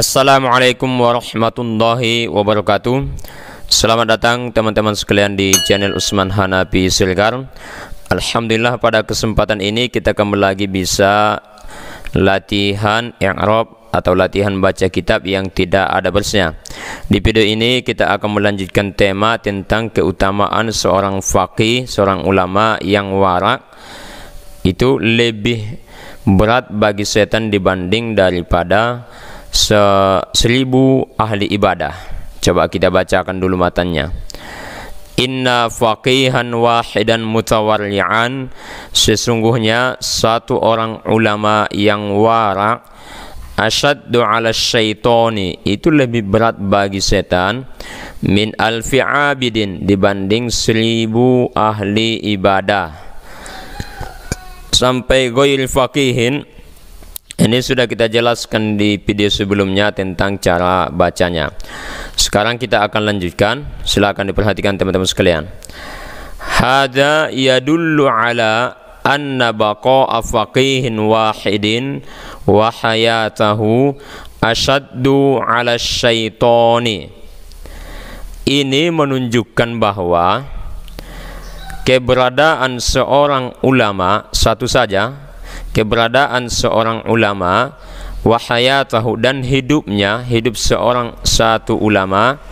Assalamualaikum warahmatullahi wabarakatuh. Selamat datang teman-teman sekalian di channel Usman Hanafi Silgar. Alhamdulillah pada kesempatan ini kita kembali lagi bisa latihan i'rab atau latihan baca kitab yang tidak ada barsnya. Di video ini kita akan melanjutkan tema tentang keutamaan seorang faqih, seorang ulama yang warak itu lebih berat bagi setan dibanding daripada 1000 ahli ibadah. Coba kita bacakan dulu matanya. Inna faqihan wahidan mutawarri'an, sesungguhnya satu orang ulama yang warak, asyaddu 'ala syaitani, itu lebih berat bagi setan, min alfi abidin, dibanding 1000 ahli ibadah. Sampai ghairi faqihin, ini sudah kita jelaskan di video sebelumnya tentang cara bacanya. Sekarang kita akan lanjutkan. Silakan diperhatikan teman-teman sekalian. Hada yadullu ala anna baqa'a faqihin wahidin wa hayatahu asyaddu 'ala syaitani. Ini menunjukkan bahwa keberadaan seorang ulama satu saja, keberadaan seorang ulama wahayatahu, dan hidupnya, hidup seorang satu ulama,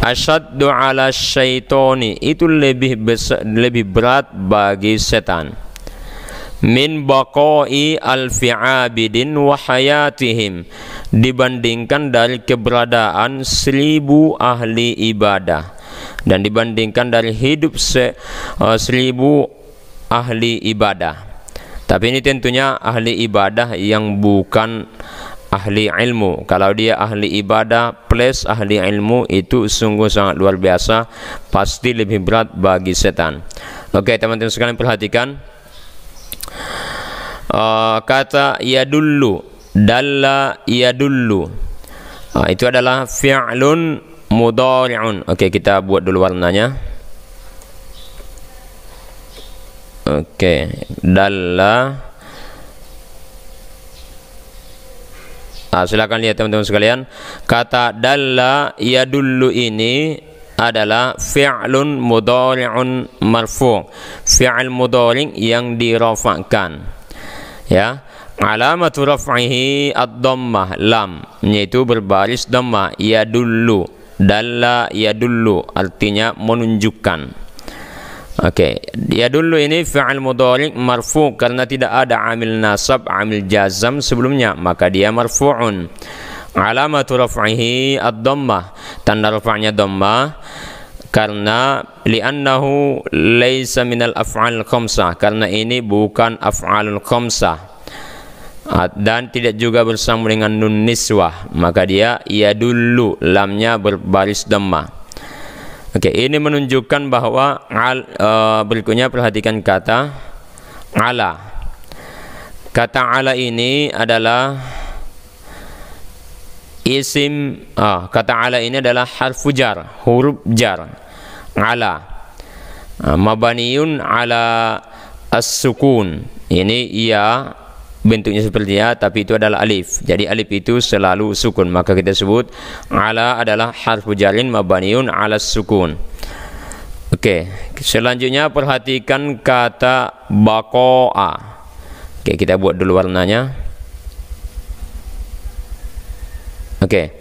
asyaddu 'ala syaitani, itu lebih berat bagi setan, min baqa'i alfi 'abidin wahayatihim, dibandingkan dari keberadaan 1000 ahli ibadah, dan dibandingkan dari hidup 1000 ahli ibadah. Tapi ini tentunya ahli ibadah yang bukan ahli ilmu. Kalau dia ahli ibadah plus ahli ilmu, itu sungguh sangat luar biasa, pasti lebih berat bagi setan. Oke teman-teman sekalian perhatikan. Kata yadullu, dalla yadullu, itu adalah fi'lun mudhari'un. Oke, kita buat dulu warnanya. Oke, dalla. Silakan lihat teman-teman sekalian. Kata dalla yadullu ini adalah fi'lun mudhari'un marfu', fi'il mudhari' yang dirafa'kan. Ya, alamatu raf'ihi ad-dhammah, lam, yaitu berbaris dhammah. Yadullu, dalla yadullu, artinya menunjukkan. Oke, yadullu ini fi'il mudhari' marfu' karena tidak ada amil nasab, amil jazam sebelumnya, maka dia marfu'un. Alamatu raf'ihi ad-dhammah, tanda rafa'nya dhammah, karena li'annahu laysa minal af'al khamsah, karena ini bukan af'alul khamsah, dan tidak juga bersama dengan nun niswah, maka dia yadullu, lamnya berbaris dhammah. Oke, ini menunjukkan bahwa berikutnya perhatikan kata ala. Kata ala ini adalah isim, kata ala ini adalah harfu jar, huruf jar. Ala mabaniyun ala as-sukun. Ini ia bentuknya seperti ya, tapi itu adalah alif. Jadi alif itu selalu sukun, maka kita sebut ala adalah harfu jarin mabaniun ala sukun. Oke, selanjutnya perhatikan kata baqa'a. Oke, kita buat dulu warnanya. Oke,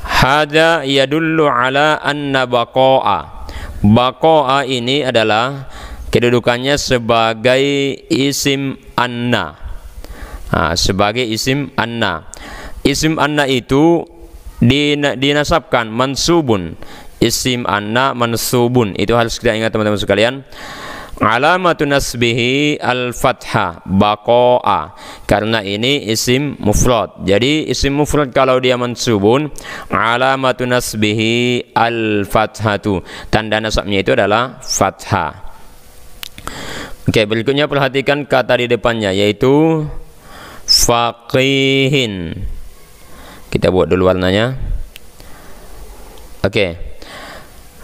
hada yadullu ala anna baqa'a. Baqa'a ini adalah kedudukannya sebagai isim anna. Sebagai isim anna. Isim anna itu dinasabkan mansubun. Isim anna mansubun, itu harus kita ingat teman-teman sekalian. Alamatu nasbihi al-fathah, baqa'a, karena ini isim mufrad. Jadi isim mufrad kalau dia mansubun, alamatu nasbihi al-fathatu, tanda nasabnya itu adalah fathah. Oke, berikutnya perhatikan kata di depannya, yaitu faqihin. Kita buat dulu warnanya. Oke,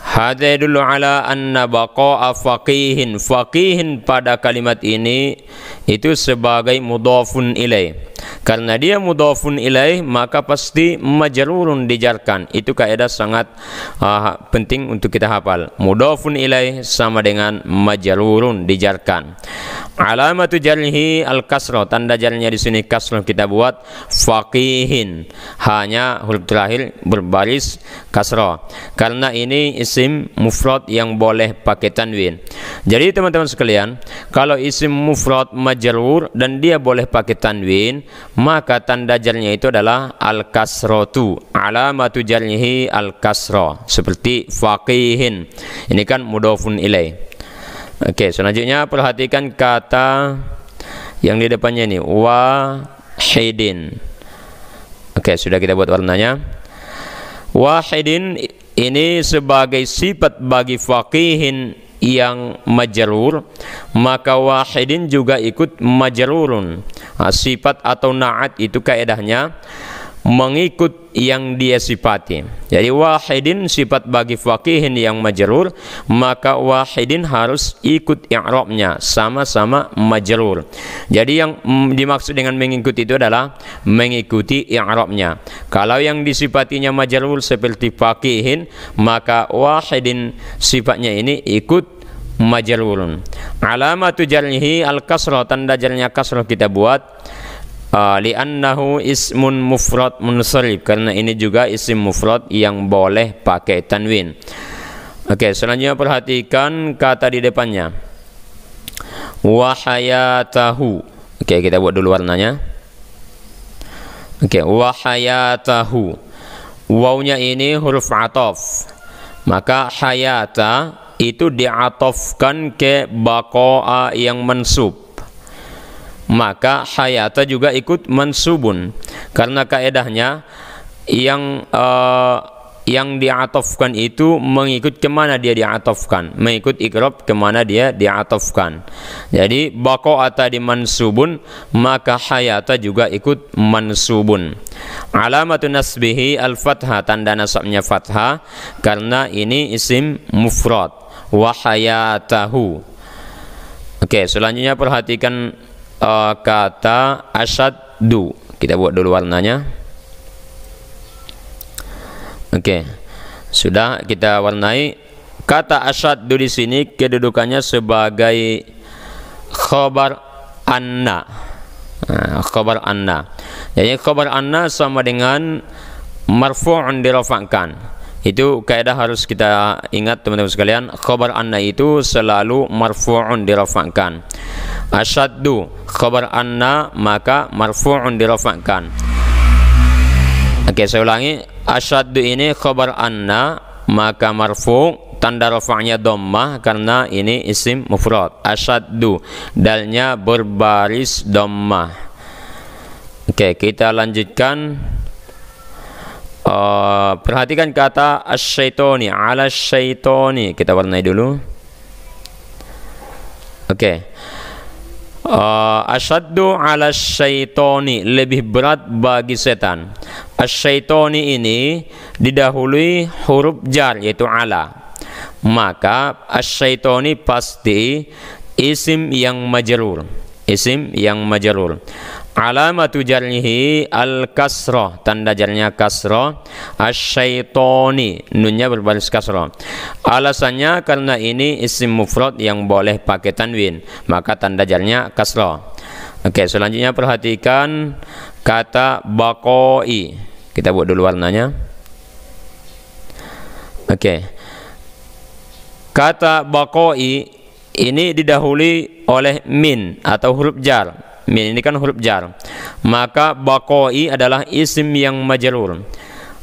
hada yadullu ala anna baqa'a faqihin. Faqihin pada kalimat ini itu sebagai mudhafun ilaih. Karena dia mudhafun ilaih maka pasti majrurun dijarkan. Itu kaidah sangat penting untuk kita hafal. Mudhafun ilaih sama dengan majrurun dijarkan. Alamatu jarhi al-kasrah, tanda jarnya di sini kasrah kita buat faqihin. Hanya huruf terakhir berbaris kasrah. Karena ini isim mufrad yang boleh pakai tanwin. Jadi teman-teman sekalian, kalau isim mufrad majrur dan dia boleh pakai tanwin, maka tanda jarnya itu adalah al-kasratu. Alamatu jarhi al-kasrah, seperti faqihin. Ini kan mudhafun ilaih. Oke, selanjutnya perhatikan kata yang di depannya ini, wahidin. Oke, sudah kita buat warnanya. Wahidin ini sebagai sifat bagi faqihin yang majrur, maka wahidin juga ikut majrurun. Sifat atau na'at itu kaedahnya mengikut yang dia sifati. Jadi wahidin sifat bagi faqihin yang majrur, maka wahidin harus ikut i'rabnya, sama-sama majrur. Jadi yang dimaksud dengan mengikuti itu adalah mengikuti i'rabnya. Kalau yang disifatinya majrur seperti faqihin, maka wahidin sifatnya ini ikut majrurun. Alamatu jarhi al-kasrah, tanda jarnya kasrah kita buat li'annahu ismun mufrad munsharif, karena ini juga isim mufrad yang boleh pakai tanwin. Oke, selanjutnya perhatikan kata di depannya, wahayatahu. Oke, kita buat dulu warnanya. Oke, wahayatahu, wawnya ini huruf ataf, maka hayata itu diatofkan ke baqa'a yang mansub, maka hayata juga ikut mansubun, karena kaedahnya yang diatofkan itu mengikut kemana dia diatofkan, mengikut ikrab kemana dia diatofkan. Jadi baqa'a tadi mansubun, maka hayata juga ikut mansubun. Alamatun nasbihi al-fathah, tanda nasabnya fathah karena ini isim mufrad, wa hayatahu. Oke, selanjutnya perhatikan kata asyaddu. Kita buat dulu warnanya. Oke, sudah kita warnai. Kata asyaddu di sini kedudukannya sebagai khabar anna. Khabar anna. Jadi khabar anna sama dengan marfu'un dirafa'kan. Itu kaidah harus kita ingat teman-teman sekalian. Khabar anna itu selalu marfu'un dirafa'kan. Asyaddu khabar anna maka marfu'un dirafa'kan. Oke, saya ulangi. Asyaddu ini khabar anna maka marfu', tanda rafa'nya dhammah karena ini isim mufrad. Asyaddu, dalnya berbaris dhammah. Oke, kita lanjutkan. Perhatikan kata asyaitoni, ala syaitoni. Kita warnai dulu. Oke. Asyaddu ala syaitoni, lebih berat bagi setan. Asyaitoni ini didahului huruf jar yaitu ala, maka asyaitoni pasti isim yang majrur, isim yang majrur. Alamatu jarhi al-kasrah, tanda jarnya kasrah. Asyaitoni, nunnya berbaris kasrah. Alasannya karena ini isim mufrad yang boleh pakai tanwin, maka tanda jarnya kasrah. Oke, selanjutnya perhatikan kata baqai. Kita buat dulu warnanya. Oke, kata baqai ini didahului oleh min atau huruf jar. Min ini kan huruf jar, maka baqai adalah isim yang majrur.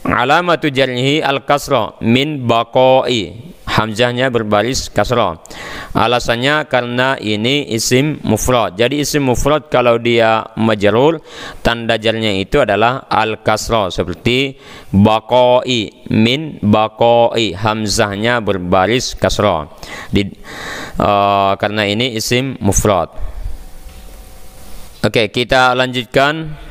Alamatu jarhi al-kasrah, min baqai, hamzahnya berbaris kasrah. Alasannya karena ini isim mufrad. Jadi isim mufrad kalau dia majrur, tanda jarnya itu adalah al-kasrah, seperti baqai, min baqai, hamzahnya berbaris kasrah. Karena ini isim mufrad. Oke, kita lanjutkan.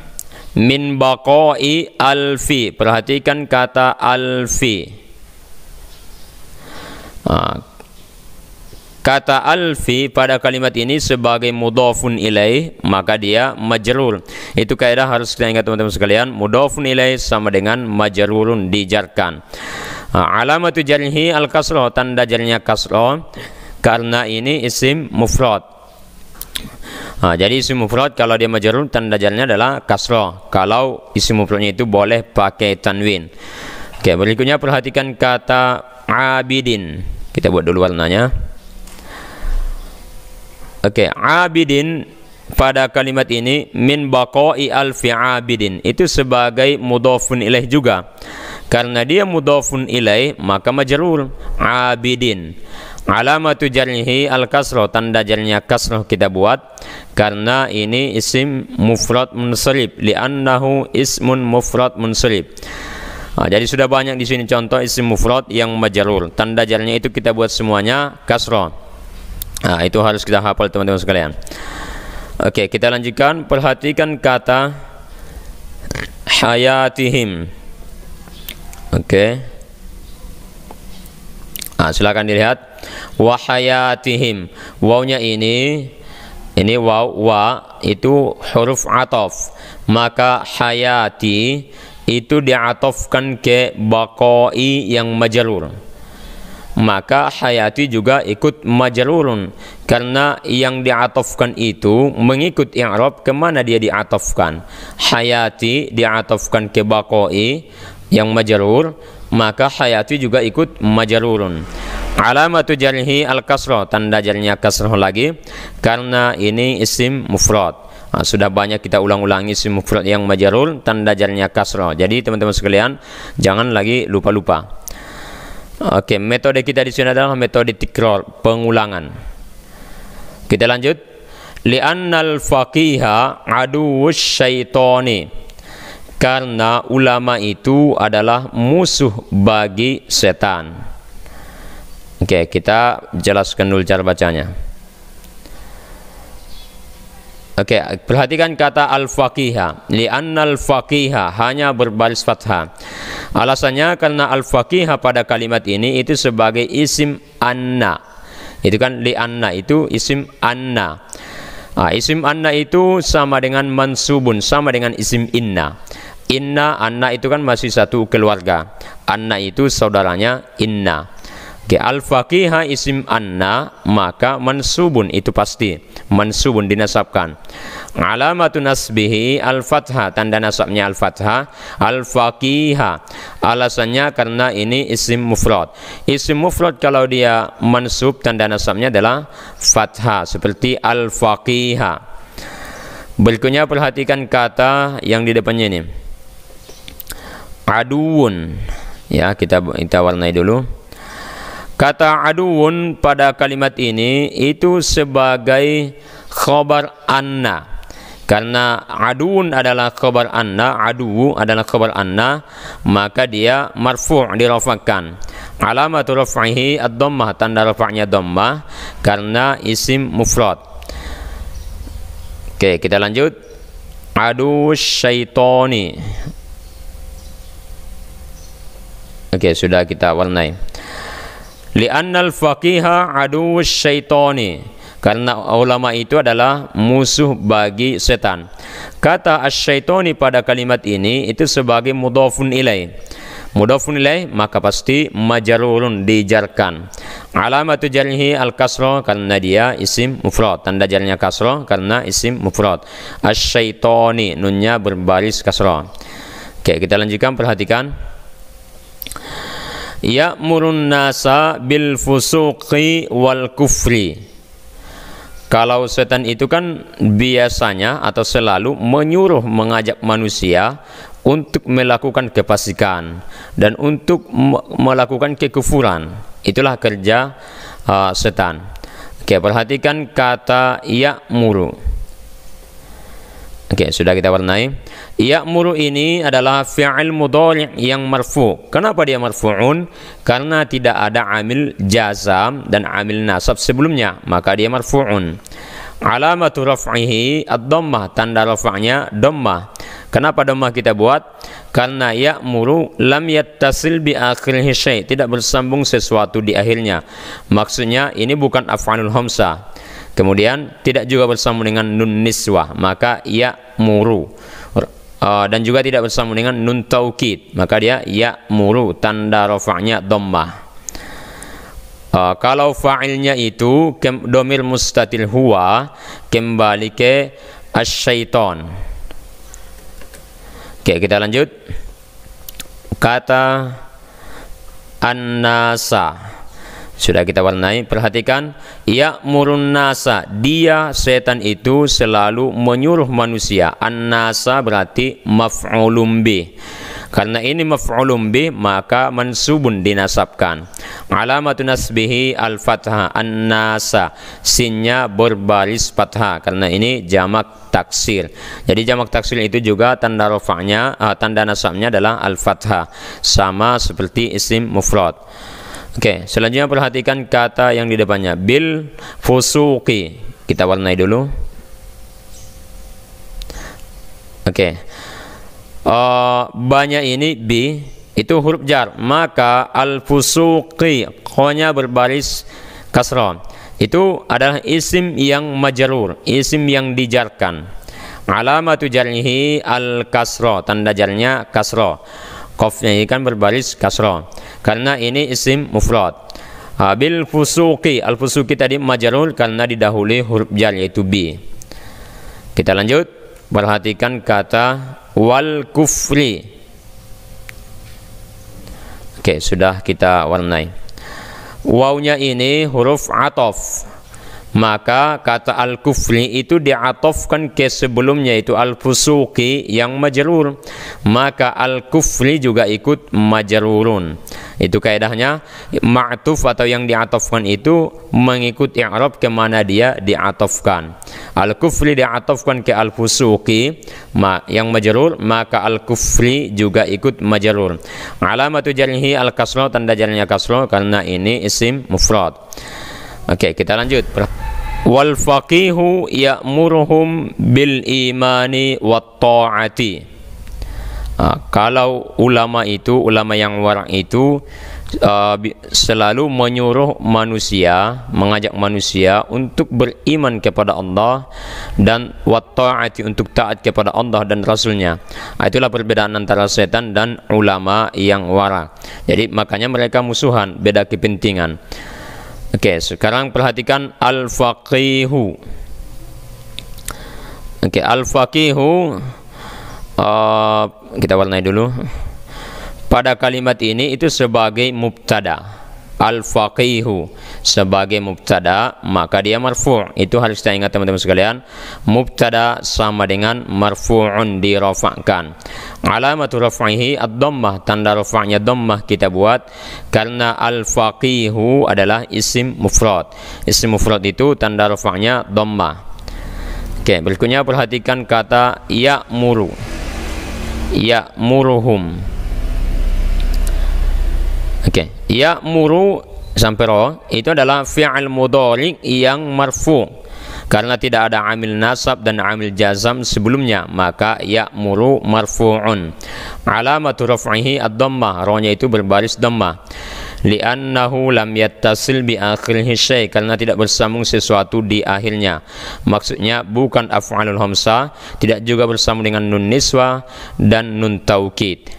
Min baqai alfi. Perhatikan kata alfi. Kata alfi pada kalimat ini sebagai mudhafun ilaih, maka dia majrur. Itu kaidah harus kita ingat teman-teman sekalian. Mudhafun ilaih sama dengan majrurun, dijarkan. Alamatu jarhi al-kasrah, tanda jarnya kasrah karena ini isim mufrad. Jadi isim mufrad kalau dia majrur tanda jarnya adalah kasrah. Kalau isim mufradnya itu boleh pakai tanwin. Oke, berikutnya perhatikan kata abidin. Kita buat dulu warnanya. Oke, abidin pada kalimat ini min baqa'i alfi abidin, itu sebagai mudhafun ilaih juga. Karena dia mudhafun ilaih maka majrur abidin. Alamatu jarhi al-kasrah, tanda jarnya kasrah kita buat karena ini isim mufrad munsharif, li'annahu ismun mufrad munsharif. Jadi sudah banyak di sini contoh isim mufrad yang majrur. Tanda jarnya itu kita buat semuanya kasrah. Itu harus kita hafal teman-teman sekalian. Oke, kita lanjutkan. Perhatikan kata hayatihim. Oke. Silakan dilihat. Wa hayatihim. Wawnya ini waw, wa itu huruf ataf. Maka hayati itu diatofkan ke baqai yang majrur. Maka hayati juga ikut majrurun karena yang diatofkan itu mengikut i'rab kemana dia diatofkan. Hayati diatofkan ke baqai yang majrur, maka hayati juga ikut majrurun. Alamatu jarhi al-kasrah, tanda jarnya kasrah lagi karena ini isim mufrad. Sudah banyak kita ulang-ulangi isim mufrad yang majrur tanda jarnya kasrah. Jadi teman-teman sekalian jangan lagi lupa-lupa. Oke, metode kita di sini adalah metode tikrar, pengulangan. Kita lanjut. Li'annal faqiha aduwwus syaitani, karena ulama itu adalah musuh bagi setan. Oke, kita jelaskan dulu cara bacanya. Oke, perhatikan kata al-faqiha. Li'annal faqiha hanya berbaris fathah. Alasannya karena al-faqiha pada kalimat ini itu sebagai isim anna. Itu kan li'anna itu isim anna. Isim anna itu sama dengan mansubun, sama dengan isim inna. Inna, anna itu kan masih satu keluarga. Anna itu saudaranya inna. Oke, al-faqiha isim anna, maka mansubun itu pasti. Mansubun dinasabkan. Alamatu nasbihi al-fathah, tanda nasabnya al-fathah. Al-faqiha, alasannya karena ini isim mufrad. Isim mufrad kalau dia mansub tanda nasabnya adalah fathah, seperti al-faqiha. Berikutnya perhatikan kata yang di depannya ini. Aduun. Ya, kita warnai dulu. Kata aduun pada kalimat ini itu sebagai khabar anna. Karena aduun adalah khabar anna, adu adalah khabar anna, maka dia marfu' dirafa'kan. Alamatu raf'ihi ad-dhammah, tanda rafa'nya dhammah karena isim mufrad. Oke, kita lanjut. Adu syaitani. Oke, sudah kita warnai. Li'annal faqiha adu syaitani, karena ulama itu adalah musuh bagi setan. Kata asyaitani pada kalimat ini itu sebagai mudhafun ilaih. Mudhafun ilaih maka pasti majrurun, dijarkan. Alamatu jarhi al-kasrah karena dia isim mufrad. Tanda jarnya kasrah karena isim mufrad. Asyaitani, nunnya berbaris kasrah. Oke, kita lanjutkan, perhatikan. Ya'murun nasa bil fusuqi wal kufri. Kalau setan itu kan biasanya atau selalu menyuruh, mengajak manusia untuk melakukan kefasikan dan untuk melakukan kekufuran. Itulah kerja setan. Oke, perhatikan kata ya'muru. Oke, sudah kita warnai. Ya'muru ini adalah fi'il mudhari' yang marfu'. Kenapa dia marfu'un? Karena tidak ada amil jazam dan amil nasab sebelumnya, maka dia marfu'un. Alamatu raf'ihi ad-dhammah, tanda rafa'nya dhammah. Kenapa dhammah kita buat? Karena ya'muru lam yattasil bi akhirihi syai', tidak bersambung sesuatu di akhirnya. Maksudnya ini bukan af'alul khamsah. Kemudian tidak juga bersambung dengan nun niswah, maka ya'muru. Dan juga tidak bersambung dengan nun taukid, maka dia ya'muru, tanda rafa'nya dhammah. Kalau fa'ilnya itu domir mustatil huwa, kembali ke asyaiton. Oke, kita lanjut. Kata an-nasa sudah kita warnai. Perhatikan, ya'murun nasa, dia setan itu selalu menyuruh manusia. An-nasa berarti maf'ulun bih. Karena ini maf'ulun bih, maka mansubun dinasabkan. Alamatun nasbihi al-fathah, an-nasa, sinnya berbaris fathah karena ini jamak taksir. Jadi jamak taksir itu juga tanda rafa'nya, tanda nasabnya adalah al-fathah, sama seperti isim mufrad. Oke, selanjutnya perhatikan kata yang di depannya, bil fusuqi. Kita warnai dulu. Oke. Banyak ini bi itu huruf jar, maka al-fusuqi qa-nya berbaris kasrah. Itu adalah isim yang majrur, isim yang dijarkan. Alamatu jarhi al-kasrah, tanda jarnya kasrah. Qafnya ini kan berbaris kasrah karena ini isim mufrad. Bil fusuqi, al-fusuqi tadi majrur karena didahului huruf jar yaitu bi. Kita lanjut, perhatikan kata wal kufri. Oke, sudah kita warnai. Wawnya ini huruf atof, maka kata al-kufri itu diatofkan ke sebelumnya, itu al-fusuqi yang majrur, maka al-kufri juga ikut majrurun. Itu kaidahnya, ma'tuf atau yang diatofkan itu mengikut i'rab kemana dia diatofkan. Al-kufri diatofkan ke al-fusuqi yang majrur, maka al-kufri juga ikut majrur. Alamatu jarhi al-kasrah, tanda jarnya kasrah karena ini isim mufrad. Oke, kita lanjut. Wal faqihu ya'muruhum bil imani wat ta'ati. Kalau ulama itu, ulama yang wara' itu selalu menyuruh manusia, mengajak manusia untuk beriman kepada Allah dan wat ta'ati, untuk taat kepada Allah dan Rasulnya. Itulah perbedaan antara setan dan ulama yang wara'. Jadi makanya mereka musuhan, beda kepentingan. Oke, sekarang perhatikan al-faqihu. Oke, al-faqihu kita warnai dulu. Pada kalimat ini itu sebagai mubtada. Al-faqihu sebagai mubtada, maka dia marfu'. Itu harus kita ingat teman-teman sekalian. Mubtada sama dengan marfu'un, dirafa'kan. Alamatu raf'ihi ad-dhammah, tanda rafa'nya dhammah kita buat karena al-faqihu adalah isim mufrad. Isim mufrad itu tanda rafa'nya dhammah. Oke, berikutnya perhatikan kata ya'muru. Ya'muruhum. Oke, ya'muru sampai ro itu adalah fi'il mudhari yang marfu karena tidak ada amil nasab dan amil jazam sebelumnya, maka ya'muru marfu'un. Alamatu raf'ihi ad-dhammah, ro-nya itu berbaris dhammah. Li'annahu lam yattasil bi akhirihi syai', karena tidak bersambung sesuatu di akhirnya. Maksudnya bukan af'alul khamsah, tidak juga bersambung dengan nun niswah dan nun taukid.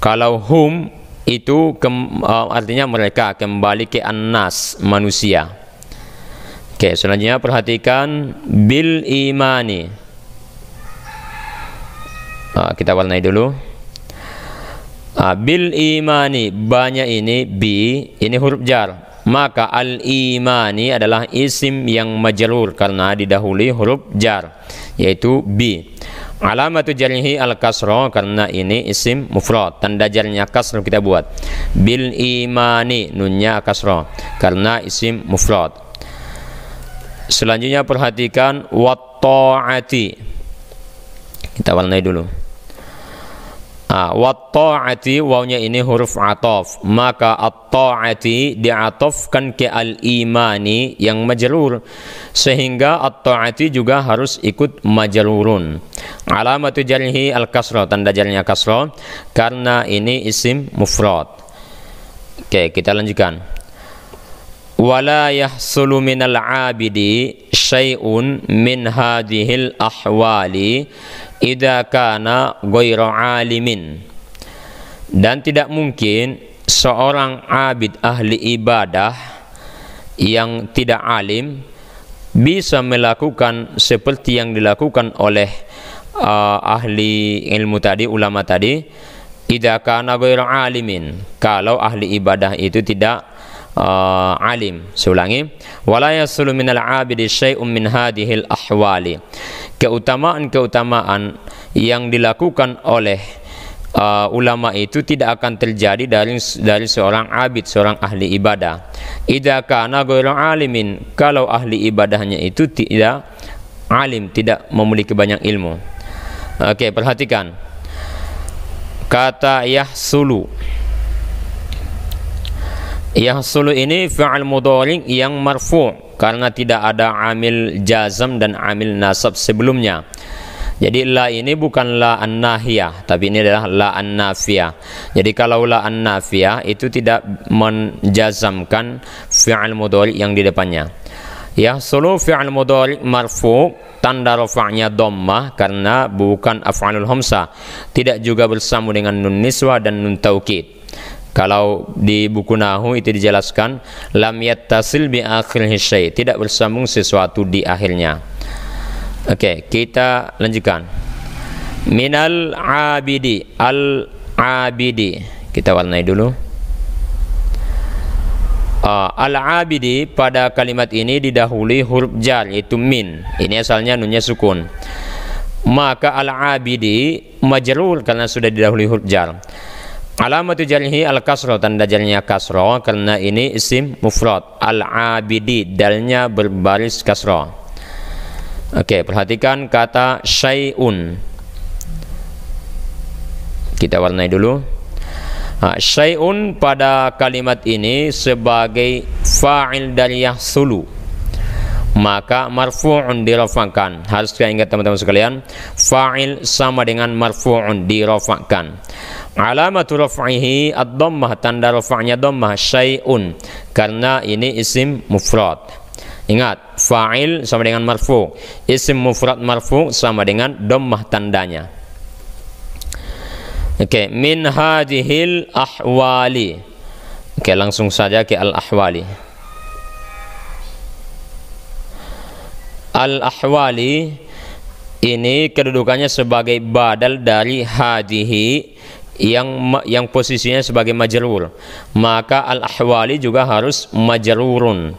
Kalau hum itu artinya mereka, kembali ke an-nas, manusia. Oke, selanjutnya perhatikan bil imani. Kita warnai dulu. Bil imani, banyak ini bi, ini huruf jar, maka al imani adalah isim yang majrur karena didahului huruf jar yaitu bi. Alamatu jarhi al kasrah, karena ini isim mufrad, tanda jarnya kasrah kita buat. Bil imani, nunnya kasrah karena isim mufrad. Selanjutnya perhatikan wat ta'ati. Kita warnai dulu. Wat ta'ati, wawnya ini huruf ataf, maka at-ta'ati diatofkan ke al-imani yang majrur, sehingga at-ta'ati juga harus ikut majrurun. Alamatu jarhi al-kasrah, tanda jarnya kasrah karena ini isim mufrad. Oke, kita lanjutkan. Wala yahsulu minal abidi syai'un min hadhil ahwali idza kana ghaira alimin. Dan tidak mungkin seorang abid ahli ibadah yang tidak alim bisa melakukan seperti yang dilakukan oleh ahli ilmu tadi, ulama tadi, idza kana ghairu alimin, kalau ahli ibadah itu tidak alim. Seulangi, wala yasulu minal abidi syai'un min hadhil ahwali. Keutamaan-keutamaan yang dilakukan oleh ulama itu tidak akan terjadi dari seorang abid, seorang ahli ibadah. Idza kana ghairu alimin, kalau ahli ibadahnya itu tidak alim, tidak memiliki banyak ilmu. Oke, perhatikan kata yahsulu. Yahsulu ini fi'il mudhari yang marfu' karena tidak ada amil jazam dan amil nasab sebelumnya. Jadi la ini bukan la an-nahiyah, tapi ini adalah la an-nafiyah. Jadi kalau la an-nafiyah itu tidak menjazamkan fi'il mudhari yang di depannya. Yahsulu fi'il mudhari marfu', tanda rafa'nya dhammah karena bukan af'alul khamsah, tidak juga bersambung dengan nun niswah dan nun taukid. Kalau di buku Nahwu itu dijelaskan lam yattasil bi akhirih syai', tidak bersambung sesuatu di akhirnya. Oke, kita lanjutkan. Minal abidi, al abidi. Kita warnai dulu. Al abidi pada kalimat ini didahului huruf jar yaitu min. Ini asalnya nunnya sukun. Maka al abidi majrur karena sudah didahului huruf jar. Alamatu jarhi al-kasrah, tanda jarnya kasrah karena ini isim mufrad. Al-abidi, dalnya berbaris kasrah. Oke, perhatikan kata syai'un. Kita warnai dulu. Syai'un pada kalimat ini sebagai fa'il dari yahsulu, maka marfu'un dirafa'kan. Harus kita ingat teman-teman sekalian, fa'il sama dengan marfu'un dirafa'kan. Alamatu raf'ihi ad-dhammah, tanda rafa'nya dhammah, syai'un karena ini isim mufrad. Ingat, fa'il sama dengan marfu', isim mufrad marfu' sama dengan dhammah tandanya. Oke, min hadhil ahwali. Oke, langsung saja ke al-ahwali. Al-ahwali ini kedudukannya sebagai badal dari hadhihi yang posisinya sebagai majrur, maka al-ahwali juga harus majrurun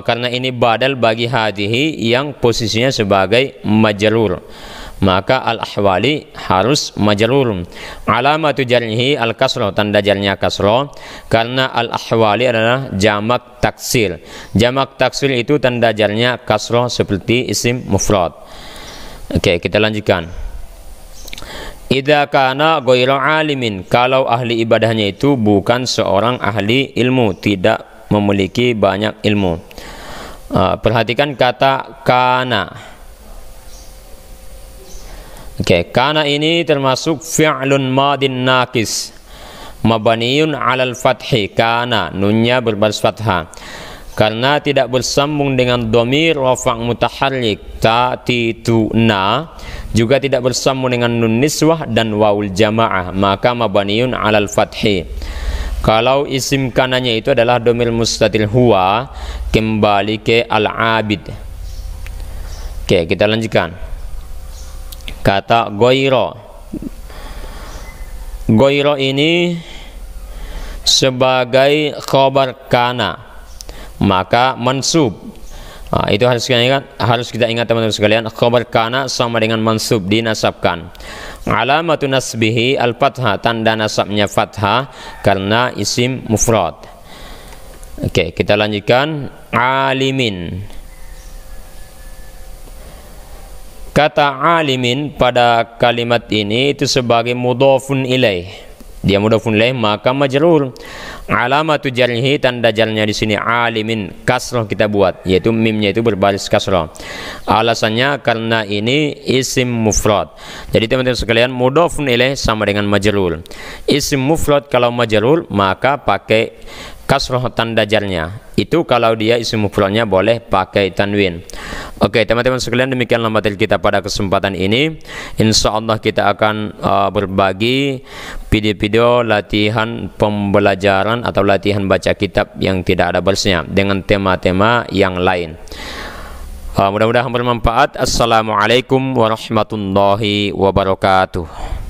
karena ini badal bagi hadhihi yang posisinya sebagai majrur, maka al-ahwali harus majrurun. Alamatu jarhi al-kasrah, tanda jarnya kasrah karena al-ahwali adalah jamak taksir. Jamak taksir itu tanda jarnya kasrah seperti isim mufrad. Oke, kita lanjutkan. Idza kana ghairu alimin, kalau ahli ibadahnya itu bukan seorang ahli ilmu, tidak memiliki banyak ilmu. Perhatikan kata kana. Oke, kana ini termasuk fi'lun madin naqis mabniun 'alal fathi. Kana nunnya berbaris fathah karena tidak bersambung dengan dhamir rafa' mutaharrik ta ti tu na, juga tidak bersambung dengan nun niswah dan wawul jamaah, maka mabniun 'alal fathi. Kalau isim kananya itu adalah dhamir mustatir huwa, kembali ke al-abid. Oke, kita lanjutkan. Kata ghaira. Ghaira ini sebagai khabar kana, maka mansub. Itu harus kita ingat teman-teman sekalian, khabar kana sama dengan mansub, dinasabkan. Alamatu nasbihi al-fathah, tanda nasabnya fathah karena isim mufrad. Oke, kita lanjutkan. Alimin. Kata alimin pada kalimat ini itu sebagai mudhafun ilaih. Dia mudhafun ilaih maka majrur. Alamatu jarhi, tanda jarnya di sini alimin, kasrah kita buat, yaitu mimnya itu berbaris kasrah. Alasannya karena ini isim mufrad. Jadi teman-teman sekalian, mudhafun ilaih sama dengan majrur. Isim mufrad kalau majrur maka pakai kasrah tanda jarnya. Itu kalau dia isim mufradnya boleh pakai tanwin. Oke, teman-teman sekalian, demikianlah materi kita pada kesempatan ini. Insya Allah kita akan berbagi video-video latihan pembelajaran atau latihan baca kitab yang tidak ada barisnya dengan tema-tema yang lain. Mudah-mudahan bermanfaat. Assalamualaikum warahmatullahi wabarakatuh.